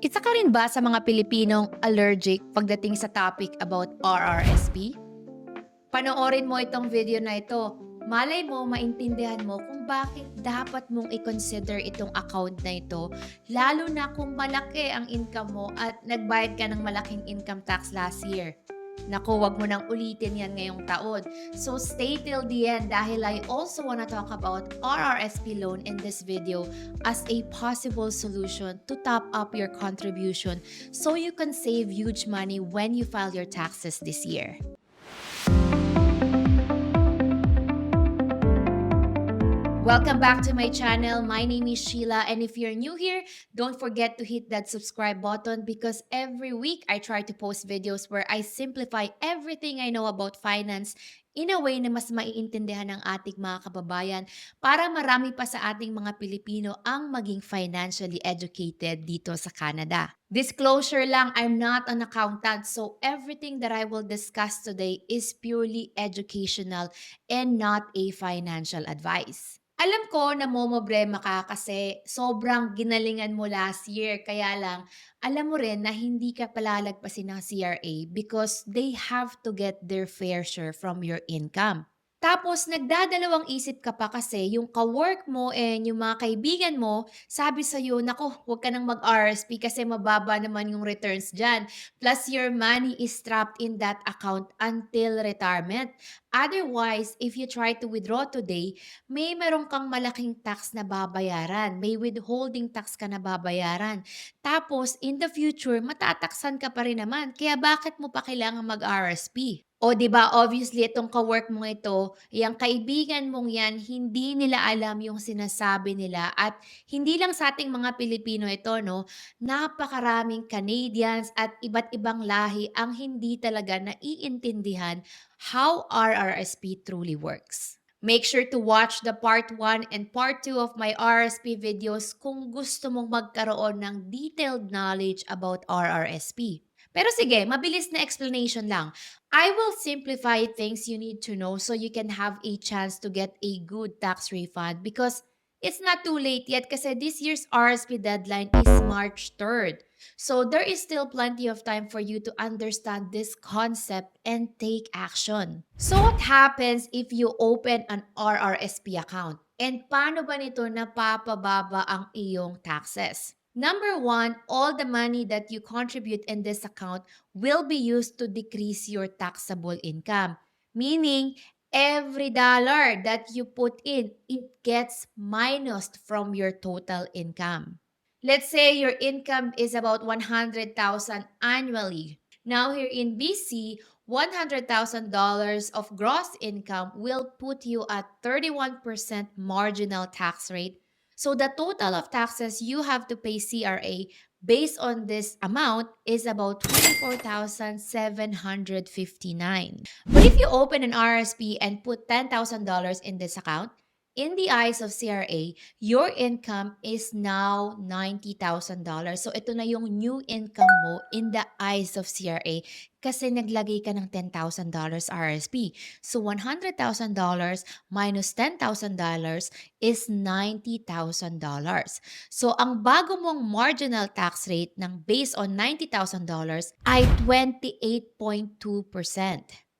Isa ka rin ba sa mga Pilipinong allergic pagdating sa topic about RRSP? Panoorin mo itong video na ito. Malay mo, maintindihan mo kung bakit dapat mong i-consider itong account na ito, lalo na kung malaki ang income mo at nagbayad ka ng malaking income tax last year. Naku, wag mo nang ulitin yan ngayong taon. So stay till the end dahil I also wanna talk about RRSP loan in this video as a possible solution to top up your contribution so you can save huge money when you file your taxes this year. Welcome back to my channel. My name is Sheila, and if you're new here, don't forget to hit that subscribe button because every week I try to post videos where I simplify everything I know about finance in a way na mas maiintindihan ng ating mga kababayan para marami pa sa ating mga Pilipino ang maging financially educated dito sa Canada. Disclosure lang, I'm not an accountant, so everything that I will discuss today is purely educational and not a financial advice. Alam ko namomroblema ka kasi sobrang ginalingan mo last year kaya lang alam mo rin na hindi ka palalagpasin ng CRA because they have to get their fair share from your income. Tapos nagdadalawang isip ka pa kasi yung ka-work mo and yung mga kaibigan mo, sabi sa'yo, "Naku, huwag ka nang mag-RSP kasi mababa naman yung returns diyan. Plus your money is trapped in that account until retirement. Otherwise, if you try to withdraw today, may meron kang malaking tax na babayaran. May withholding tax ka na babayaran. Tapos, in the future, matataksan ka pa rin naman. Kaya bakit mo pa kailangan mag-RSP? O 'di ba obviously itong ka-work mong ito, yang kaibigan mong 'yan, hindi nila alam yung sinasabi nila at hindi lang sa ating mga Pilipino ito 'no, napakaraming Canadians at iba't ibang lahi ang hindi talaga naiintindihan how RRSP truly works. Make sure to watch the part 1 and part 2 of my RRSP videos kung gusto mong magkaroon ng detailed knowledge about RRSP. Pero sige, mabilis na explanation lang. I will simplify things you need to know so you can have a chance to get a good tax refund because it's not too late yet kasi this year's RSP deadline is March 3rd. So there is still plenty of time for you to understand this concept and take action. So what happens if you open an RRSP account? And paano ba nito napapababa ang iyong taxes? Number one, all the money that you contribute in this account will be used to decrease your taxable income. Meaning, every dollar that you put in, it gets minused from your total income. Let's say your income is about 100,000 annually. Now here in BC, $100,000 of gross income will put you at 31% marginal tax rate. So the total of taxes you have to pay CRA based on this amount is about 24,759. But if you open an RSP and put $10,000 in this account, in the eyes of CRA, your income is now $90,000. So ito na yung new income mo in the eyes of CRA kasi naglagay ka ng $10,000 RSP. So $100,000 minus $10,000 is $90,000. So ang bago mong marginal tax rate ng based on $90,000 ay 28.2%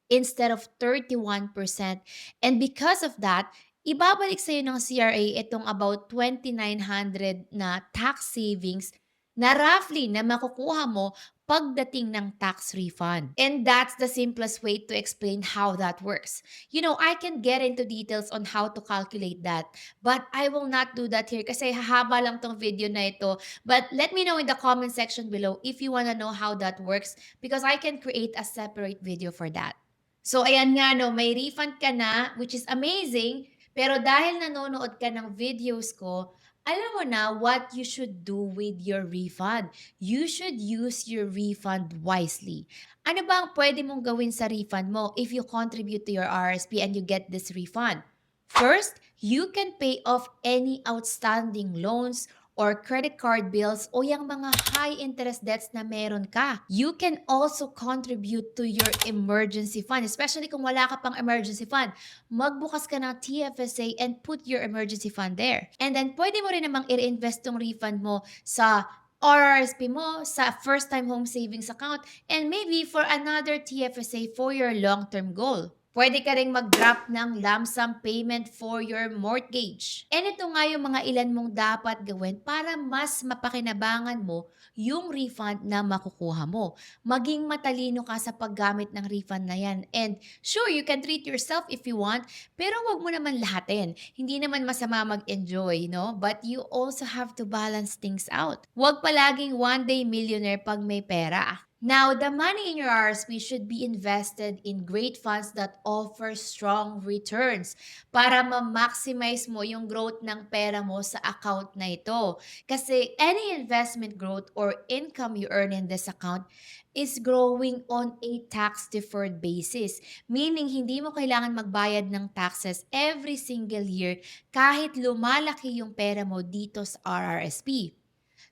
instead of 31%. And because of that, ibabalik sa'yo ng CRA itong about 2,900 na tax savings na roughly na makukuha mo pagdating ng tax refund. And that's the simplest way to explain how that works. You know, I can get into details on how to calculate that, but I will not do that here kasi hahaba lang tong video na ito. But let me know in the comment section below if you wanna know how that works because I can create a separate video for that. So ayan nga no, may refund ka na which is amazing. Pero dahil nanonood ka ng videos ko, alam mo na what you should do with your refund. You should use your refund wisely. Ano ba ang pwede mong gawin sa refund mo if you contribute to your RSP and you get this refund? First, you can pay off any outstanding loans or credit card bills o yung mga high interest debts na meron ka. You can also contribute to your emergency fund, especially kung wala ka pang emergency fund. Magbukas ka ng TFSA and put your emergency fund there. And then pwede mo rin namang i-reinvest tong refund mo sa RRSP mo sa first-time home savings account, and maybe for another TFSA for your long-term goal. Pwede ka ring mag-drop ng lump sum payment for your mortgage. And ito nga yung mga ilan mong dapat gawin para mas mapakinabangan mo yung refund na makukuha mo. Maging matalino ka sa paggamit ng refund na yan. And sure, you can treat yourself if you want, pero wag mo naman lahatin. Hindi naman masama mag-enjoy, no? But you also have to balance things out. Wag palaging one-day millionaire pag may pera. Now, the money in your RSP should be invested in great funds that offer strong returns para ma-maximize mo yung growth ng pera mo sa account na ito. Kasi any investment growth or income you earn in this account is growing on a tax-deferred basis. Meaning, hindi mo kailangan magbayad ng taxes every single year kahit lumalaki yung pera mo dito sa RRSP.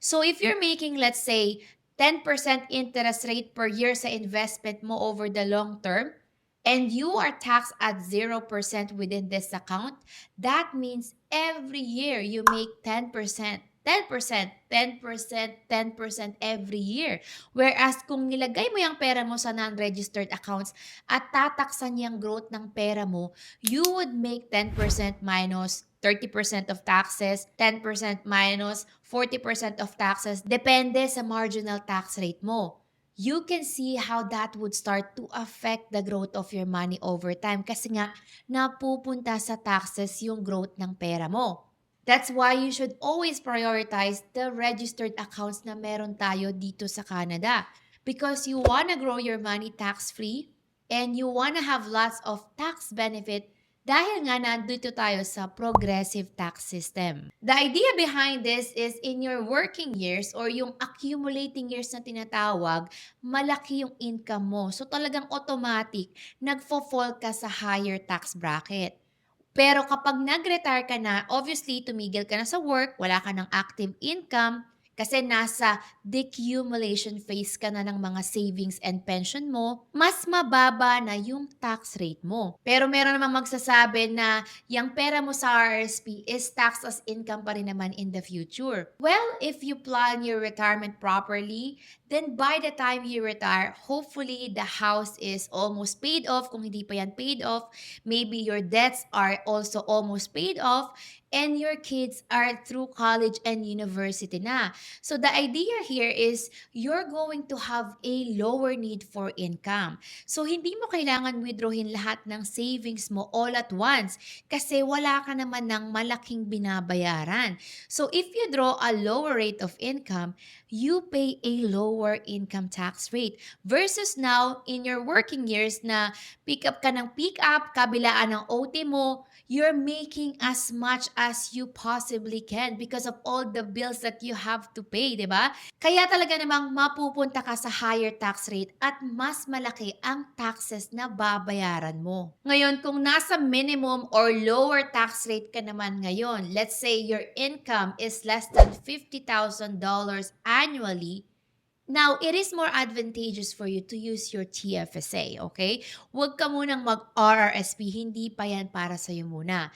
So if you're making, let's say, 10% interest rate per year sa investment mo over the long term, and you are taxed at 0% within this account, that means every year you make 10%. 10%, 10%, 10% every year. Whereas kung nilagay mo yung pera mo sa non-registered accounts at tataksan yung growth ng pera mo, you would make 10% minus 30% of taxes, 10% minus 40% of taxes, depende sa marginal tax rate mo. You can see how that would start to affect the growth of your money over time kasi nga napupunta sa taxes yung growth ng pera mo. That's why you should always prioritize the registered accounts na meron tayo dito sa Canada because you wanna grow your money tax-free and you wanna have lots of tax benefit dahil nga nandito tayo sa progressive tax system. The idea behind this is in your working years or yung accumulating years na tinatawag, malaki yung income mo. So talagang automatic, nagfo-fall ka sa higher tax bracket. Pero kapag nag-retire ka na, obviously tumigil ka na sa work, wala ka ng active income, kasi nasa decumulation phase ka na ng mga savings and pension mo, mas mababa na yung tax rate mo. Pero meron namang magsasabi na yung pera mo sa RSP is taxed as income pa rin naman in the future. Well, if you plan your retirement properly, then by the time you retire, hopefully the house is almost paid off. Kung hindi pa yan paid off, maybe your debts are also almost paid off, and your kids are through college and university na. So the idea here is you're going to have a lower need for income. So hindi mo kailangan withdrawin lahat ng savings mo all at once kasi wala ka naman ng malaking binabayaran. So if you draw a lower rate of income, you pay a lower income tax rate versus now in your working years na pick up ka ng pick up, kabilaan ng OT mo, you're making as much as you possibly can because of all the bills that you have to pay, di ba? Kaya talaga namang mapupunta ka sa higher tax rate at mas malaki ang taxes na babayaran mo. Ngayon, kung nasa minimum or lower tax rate ka naman ngayon, let's say your income is less than $50,000 annually, now, it is more advantageous for you to use your TFSA, okay? Huwag ka munang mag-RRSP, hindi pa yan para sa'yo muna.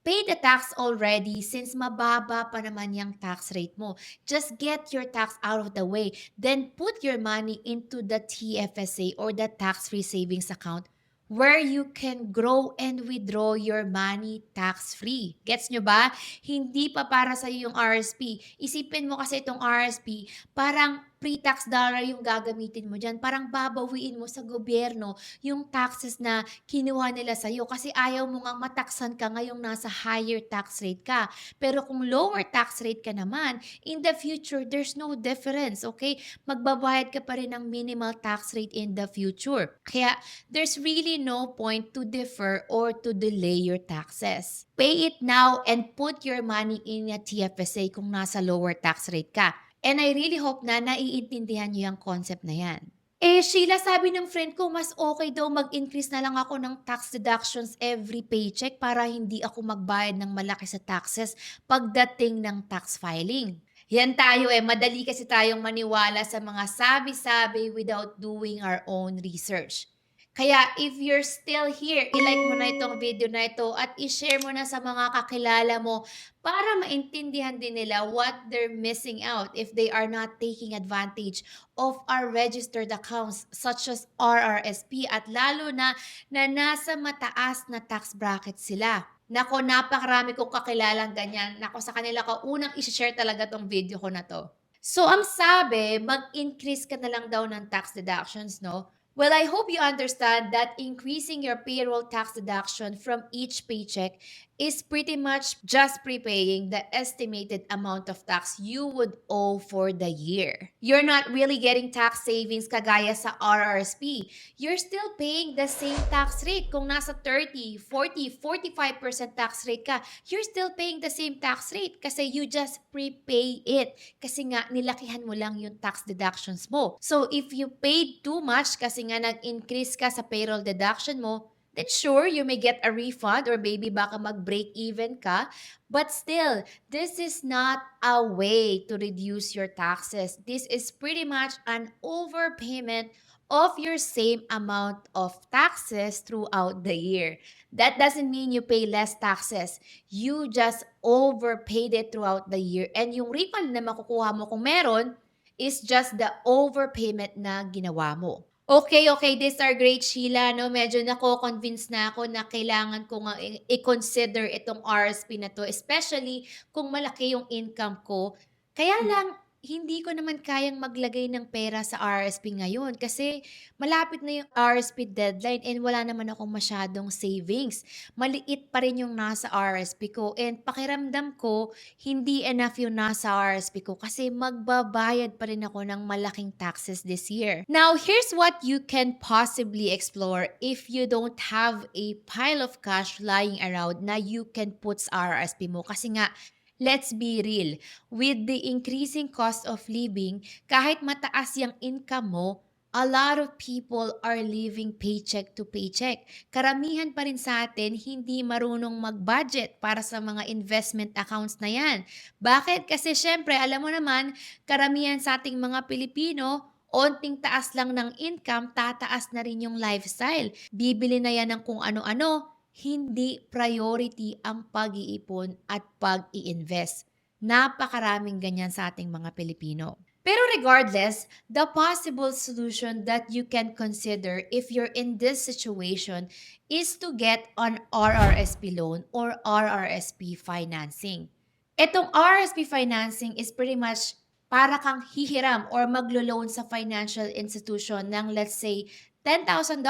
Pay the tax already since mababa pa naman yung tax rate mo. Just get your tax out of the way. Then put your money into the TFSA or the tax-free savings account where you can grow and withdraw your money tax-free. Gets nyo ba? Hindi pa para sa'yo yung RSP. Isipin mo kasi itong RSP, parang pre-tax dollar yung gagamitin mo dyan. Parang babawiin mo sa gobyerno yung taxes na kinuha nila sa'yo kasi ayaw mo nga mataksan ka ngayong nasa higher tax rate ka. Pero kung lower tax rate ka naman, in the future, there's no difference, okay? Magbabayad ka pa rin ng minimal tax rate in the future. Kaya there's really no point to defer or to delay your taxes. Pay it now and put your money in a TFSA kung nasa lower tax rate ka. And I really hope na naiintindihan niyo yung concept na yan. Sheila, sabi ng friend ko, mas okay daw mag-increase na lang ako ng tax deductions every paycheck para hindi ako magbayad ng malaki sa taxes pagdating ng tax filing. Yan tayo madali kasi tayong maniwala sa mga sabi-sabi without doing our own research. Kaya if you're still here, i-like mo na itong video na ito at i-share mo na sa mga kakilala mo para maintindihan din nila what they're missing out if they are not taking advantage of our registered accounts such as RRSP at lalo na nasa mataas na tax bracket sila. Nako, napakarami kong kakilalang ganyan. Nako, sa kanila ko unang i-share talaga tong video ko na to. So, ang sabi, mag-increase ka na lang daw ng tax deductions, no? Well, I hope you understand that increasing your payroll tax deduction from each paycheck is pretty much just prepaying the estimated amount of tax you would owe for the year. You're not really getting tax savings kagaya sa RRSP. You're still paying the same tax rate. Kung nasa 30, 40, 45% tax rate ka, you're still paying the same tax rate kasi you just prepay it. Kasi nga, nilakihan mo lang yung tax deductions mo. So, if you paid too much kasi nga nag-increase ka sa payroll deduction mo, then sure, you may get a refund or maybe baka mag-break even ka. But still, this is not a way to reduce your taxes. This is pretty much an overpayment of your same amount of taxes throughout the year. That doesn't mean you pay less taxes. You just overpaid it throughout the year. And yung refund na makukuha mo kung meron is just the overpayment na ginawa mo. Okay, okay. These are great, Sheila. No? Medyo nako-convince na ako na kailangan ko nga i-consider itong RSP na to, especially kung malaki yung income ko. Kaya lang, hindi ko naman kayang maglagay ng pera sa RSP ngayon kasi malapit na yung RSP deadline and wala naman akong masyadong savings. Maliit pa rin yung nasa RSP ko and pakiramdam ko hindi enough yung nasa RSP ko kasi magbabayad pa rin ako ng malaking taxes this year. Now, here's what you can possibly explore if you don't have a pile of cash lying around na you can put sa RSP mo kasi nga, let's be real, with the increasing cost of living, kahit mataas yung income mo, a lot of people are living paycheck to paycheck. Karamihan pa rin sa atin hindi marunong mag-budget para sa mga investment accounts na yan. Bakit? Kasi syempre, alam mo naman, karamihan sa ating mga Pilipino, onting taas lang ng income, tataas na rin yung lifestyle. Bibili na yan ng kung ano-ano, hindi priority ang pag-iipon at pag-i-invest. Napakaraming ganyan sa ating mga Pilipino. Pero regardless, the possible solution that you can consider if you're in this situation is to get an RRSP loan or RRSP financing. Itong RRSP financing is pretty much para kang hihiram or maglo-loan sa financial institution ng let's say $10,000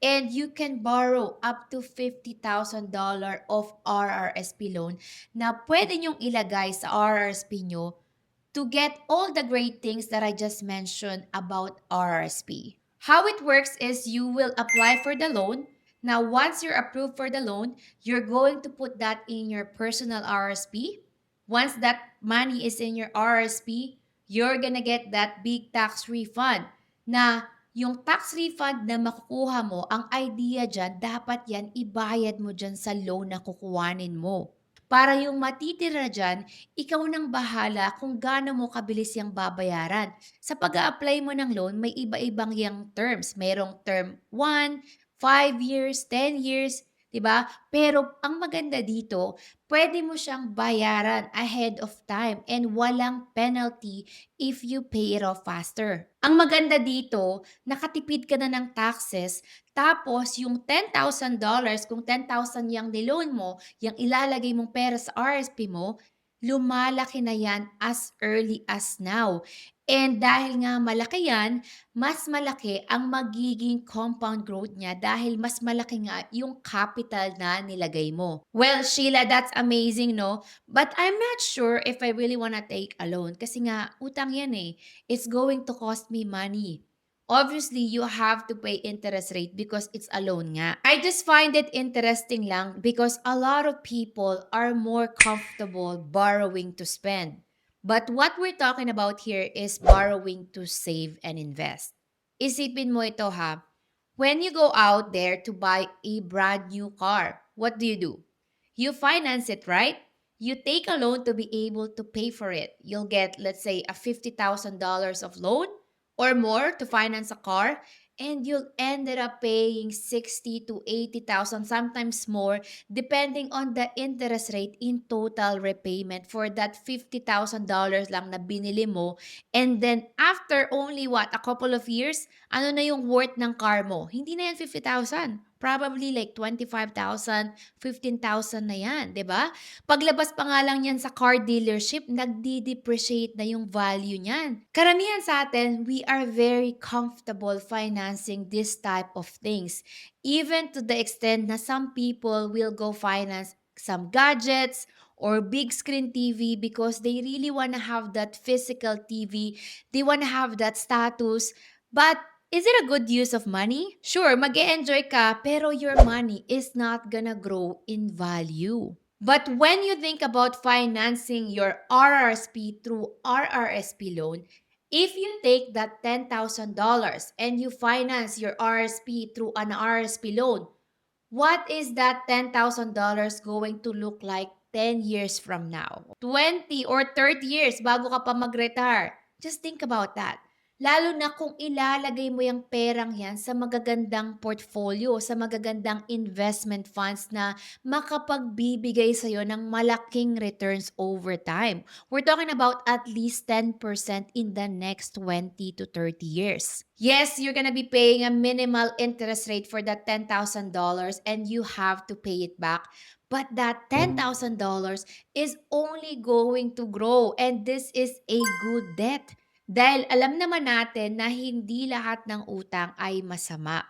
and you can borrow up to $50,000 of RRSP loan na pwede nyong ilagay sa RRSP nyo to get all the great things that I just mentioned about RRSP. How it works is you will apply for the loan. Now, once you're approved for the loan, you're going to put that in your personal RRSP. Once that money is in your RRSP, you're gonna get that big tax refund na yung tax refund na makukuha mo, ang idea dyan, dapat yan ibayad mo dyan sa loan na kukuhanin mo. Para yung matitira dyan, ikaw nang bahala kung gaano mo kabilis yung babayaran. Sa pag-a-apply mo ng loan, may iba-ibang yung terms. Merong term 1, 5 years, 10 years, 'di ba? Pero ang maganda dito, pwede mo siyang bayaran ahead of time and walang penalty if you pay it off faster. Ang maganda dito, nakatipid ka na ng taxes, tapos yung $10,000, kung 10,000 yung niloan mo, yung ilalagay mong pera sa RSP mo, lumalaki na yan as early as now. And dahil nga malaki yan, mas malaki ang magiging compound growth niya dahil mas malaki nga yung capital na nilagay mo. Well, Sheila, that's amazing, no? But I'm not sure if I really wanna take a loan kasi nga utang yan eh. It's going to cost me money. Obviously, you have to pay interest rate because it's a loan nga. I just find it interesting lang because a lot of people are more comfortable borrowing to spend. But what we're talking about here is borrowing to save and invest. Isipin mo ito ha. When you go out there to buy a brand new car, what do? You finance it, right? You take a loan to be able to pay for it. You'll get, let's say, a $50,000 of loan or more to finance a car. and you'll ended up paying 60 to 80,000, sometimes more, depending on the interest rate in total repayment for that $50,000 lang na binili mo. And then after only what, a couple of years, ano na yung worth ng car mo? Hindi na yan 50,000. Probably like 25,000, 15,000 na yan, 'di ba? Paglabas pa nga lang yan sa car dealership, nagdi-depreciate na yung value niyan. Karamihan sa atin, we are very comfortable financing this type of things. Even to the extent na some people will go finance some gadgets or big screen TV because they really want to have that physical TV. They want to have that status. But is it a good use of money? Sure, mag-e-enjoy ka, pero your money is not gonna grow in value. But when you think about financing your RRSP through RRSP loan, if you take that $10,000 and you finance your RRSP through an RRSP loan, what is that $10,000 going to look like 10 years from now? 20 or 30 years bago ka pa mag-retire. Just think about that. Lalo na kung ilalagay mo yung perang yan sa magagandang portfolio, sa magagandang investment funds na makapagbibigay sa'yo ng malaking returns over time. We're talking about at least 10% in the next 20 to 30 years. Yes, you're gonna be paying a minimal interest rate for that $10,000 and you have to pay it back. But that $10,000 is only going to grow, and this is a good debt. Dahil alam naman natin na hindi lahat ng utang ay masama.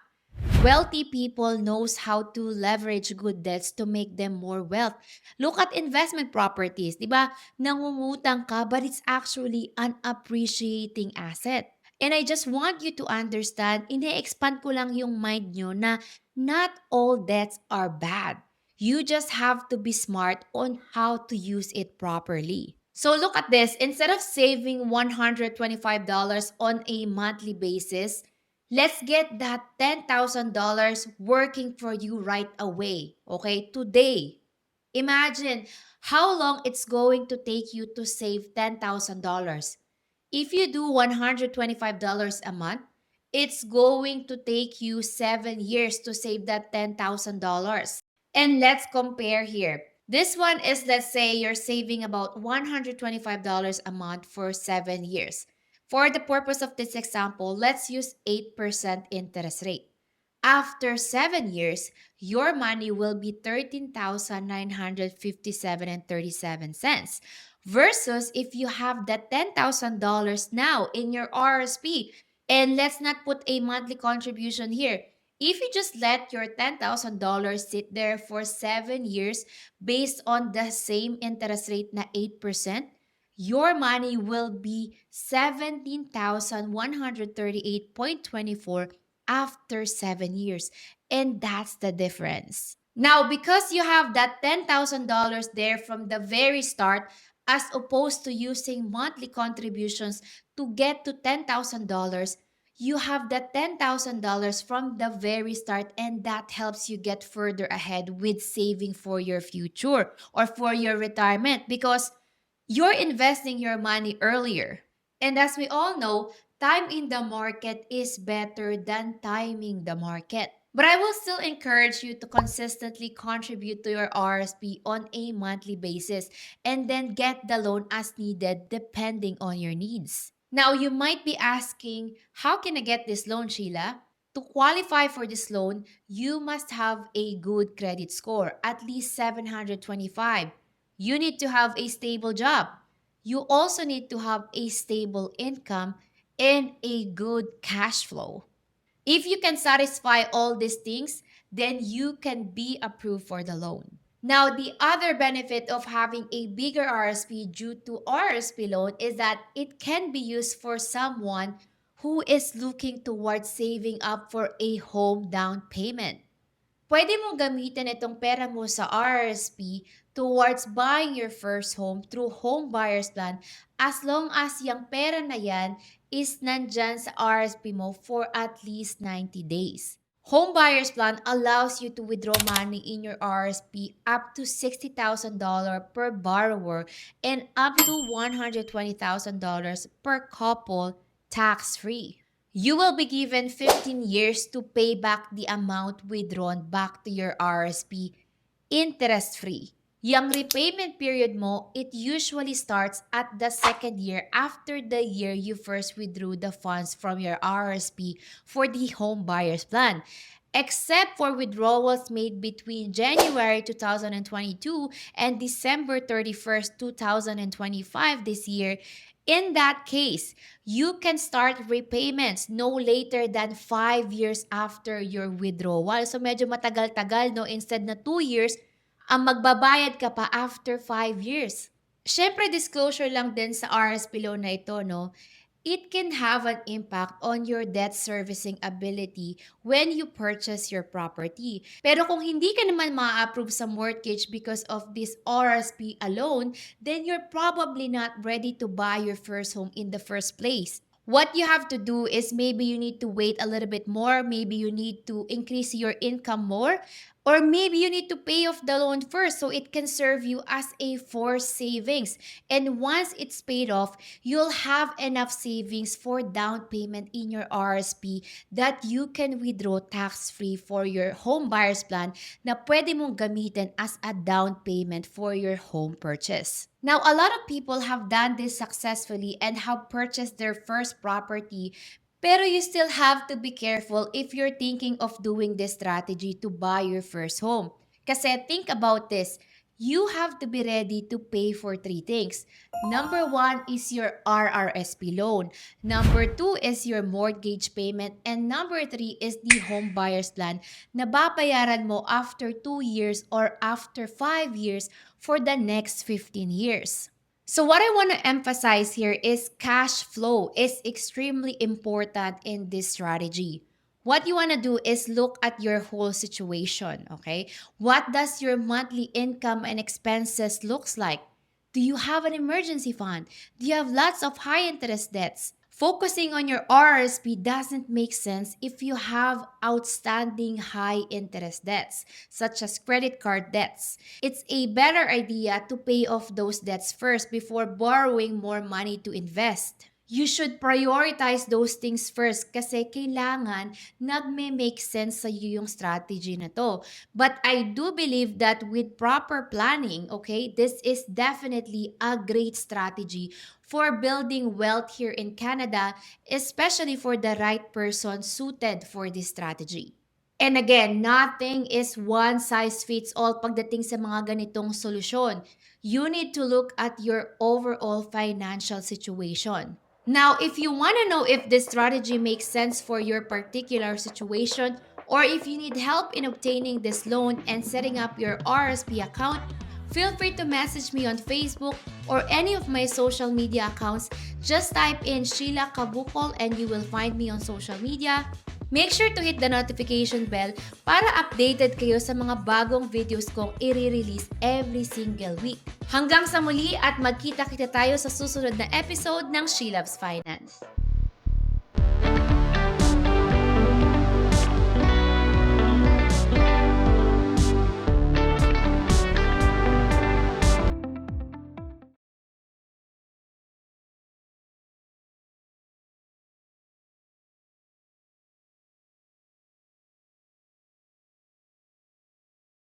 Wealthy people knows how to leverage good debts to make them more wealth. Look at investment properties, 'di ba? Nangungutang ka but it's actually an appreciating asset. And I just want you to understand, ine-expand ko lang yung mind nyo na not all debts are bad. You just have to be smart on how to use it properly. So look at this. Instead of saving $125 on a monthly basis, let's get that $10,000 working for you right away. Okay? Today. Imagine how long it's going to take you to save $10,000. If you do $125 a month, it's going to take you 7 years to save that $10,000. And let's compare here. This one is, let's say you're saving about $125 a month for 7 years. For the purpose of this example, let's use 8% interest rate. After 7 years, your money will be $13,957.37. Versus if you have that $10,000 now in your RSP, and let's not put a monthly contribution here. If you just let your $10,000 sit there for 7 years based on the same interest rate na 8%, your money will be 17,138.24 after 7 years. And that's the difference. Now, because you have that $10,000 there from the very start, as opposed to using monthly contributions to get to $10,000, you have that $10,000 from the very start, and that helps you get further ahead with saving for your future or for your retirement because you're investing your money earlier. And as we all know, time in the market is better than timing the market. But I will still encourage you to consistently contribute to your RSP on a monthly basis and then get the loan as needed depending on your needs. Now, you might be asking, how can I get this loan, Sheila? To qualify for this loan, you must have a good credit score, at least 725. You need to have a stable job. You also need to have a stable income and a good cash flow. If you can satisfy all these things, then you can be approved for the loan. Now, the other benefit of having a bigger RSP due to RSP loan is that it can be used for someone who is looking towards saving up for a home down payment. Pwede mong gamitin itong pera mo sa RRSP towards buying your first home through Home Buyers Plan as long as yung pera na yan is nandyan sa RRSP mo for at least 90 days. Home Buyers Plan allows you to withdraw money in your RRSP up to $60,000 per borrower and up to $120,000 per couple tax-free. You will be given 15 years to pay back the amount withdrawn back to your RSP interest-free. Yung repayment period mo, it usually starts at the second year after the year you first withdrew the funds from your RSP for the home buyer's plan. Except for withdrawals made between January 2022 and December 31st, 2025 this year, in that case, you can start repayments no later than 5 years after your withdrawal. So medyo matagal-tagal, no? Instead na 2 years, ang magbabayad ka pa after 5 years. Siyempre, disclosure lang din sa RSP loan na ito, no? It can have an impact on your debt servicing ability when you purchase your property. Pero kung hindi ka naman ma-approve sa mortgage because of this RSP alone, then you're probably not ready to buy your first home in the first place. What you have to do is maybe you need to wait a little bit more, maybe you need to increase your income more, or maybe you need to pay off the loan first so it can serve you as a forced savings. And once it's paid off, you'll have enough savings for down payment in your RSP that you can withdraw tax-free for your home buyer's plan na pwede mong gamitin as a down payment for your home purchase. Now, a lot of people have done this successfully and have purchased their first property, pero you still have to be careful if you're thinking of doing this strategy to buy your first home. Kasi think about this, you have to be ready to pay for 3 things. Number 1 is your RRSP loan. Number 2 is your mortgage payment. And number 3 is the home buyer's plan na babayaran mo after 2 years or after 5 years for the next 15 years. So what I want to emphasize here is cash flow is extremely important in this strategy. What you want to do is look at your whole situation, okay? What does your monthly income and expenses looks like? Do you have an emergency fund? Do you have lots of high interest debts? Focusing on your RRSP doesn't make sense if you have outstanding high interest debts, such as credit card debts. It's a better idea to pay off those debts first before borrowing more money to invest. You should prioritize those things first kasi kailangan nagme-make sense sa iyo yung strategy na to. But I do believe that with proper planning, okay, this is definitely a great strategy for building wealth here in Canada, especially for the right person suited for this strategy. And again, nothing is one size fits all pagdating sa mga ganitong solusyon. You need to look at your overall financial situation. Now, if you want to know if this strategy makes sense for your particular situation, or if you need help in obtaining this loan and setting up your RSP account, feel free to message me on Facebook or any of my social media accounts. Just type in Sheila Kabukol and you will find me on social media. Make sure to hit the notification bell para updated kayo sa mga bagong videos kong i-release every single week. Hanggang sa muli at magkita-kita tayo sa susunod na episode ng She Loves Finance.